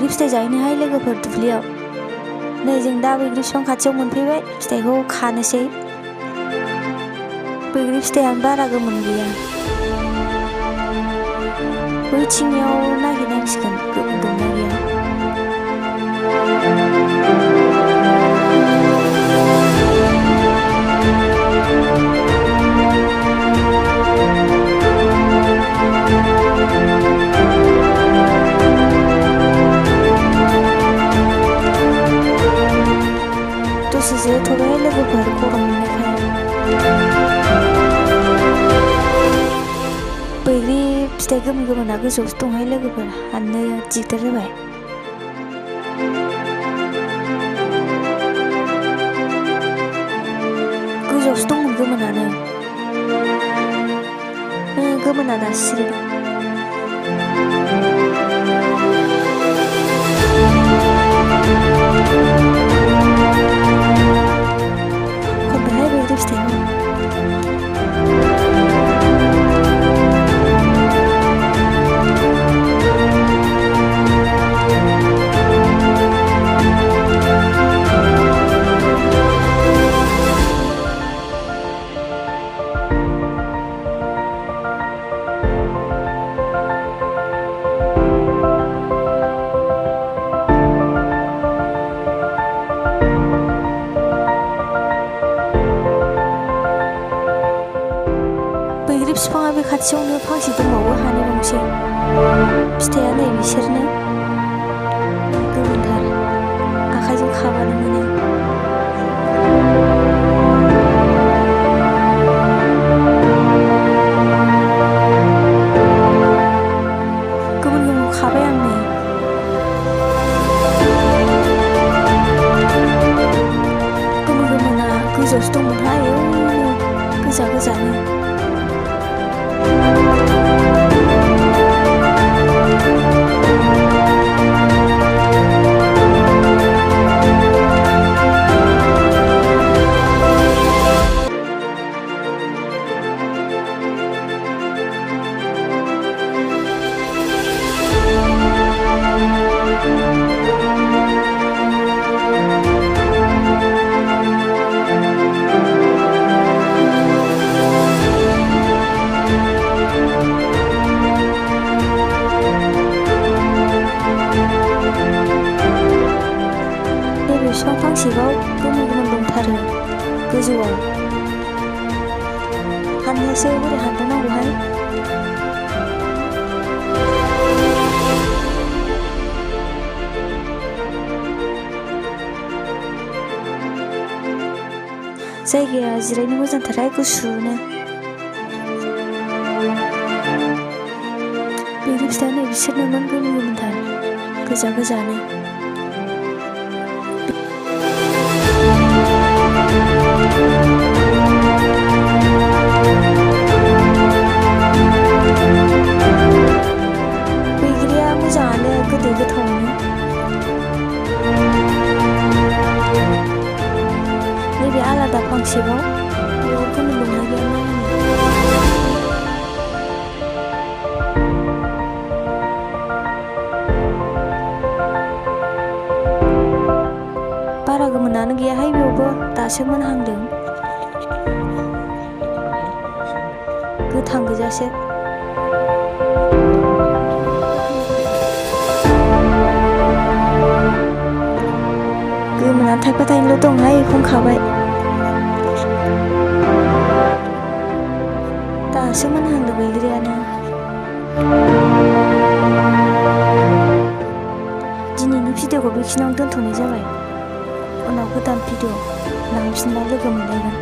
बैग्रि फिथाइ जाहैनोहाय लोगोफोर दुब्लियाव। नै जों दा बैग्रि बिफां खाथियाव मोनफैबाय, फिथाइखौ खानोसै। बैग्रि फिथाइआनो बारा गोमोन गैया। बैथिंनियाव नागिरनांसिगोन गोमोन दंना गैया। दसे जिरायथ'बाय लोगोफोर गरम मोननायखाय। बैग्रि फिथाइ गोमोना गोजौआवसो दंहाय लोगोफोर, हाननो दिगदार जाबाय। गोजौआवसो दंमोन गोमोनानो। गोमोना दासो सिरिदों। खनबायहाय बैग्रि फिथाइखौ। बैग्रि बिफाङा बे खाथियावनो फांसे दंबावो, हानै दंसै। फिथाइया नै बिसोरनो गोमोनथार, आखाइजों खाबानो मोनो। गोमोन खाबाय आं नै। गोमोना गोजौआवसो दंमोनहाय, गोजा गोजानो। बिफां फांसेबाव गोमोन दंथारो गोजौआव। हाननोसो बोरै हानबावनांगौहाय। जायगाया जिरायनो मोजांथारहाय, गुसुनो। बैग्रि फिथाइया नै बिसोरनोमोन, गोमोनथार, गोजा गोजानो। बैग्रिया मोजाङानो, गोदै गोथावनो। नैबे आलादा फांसेबाव, बेयाव गोमोन दंना गैया नायनो। बारा गोमोनानो गैयाहाय बेयावबो, दासो मोनहांदों। गोथां गोजासो। गोमोना थाइफा थाइनैल' दंहाय, बेखौनो खाबाय। दासो मोनहांदों बैग्रियानो। दिनैनि भिडिअखौ बेखिनियावनो दोनथ'नाय जाबाय। उनाव गोदान भिडिअ लांफिनबा लोगो मोनलायगोन।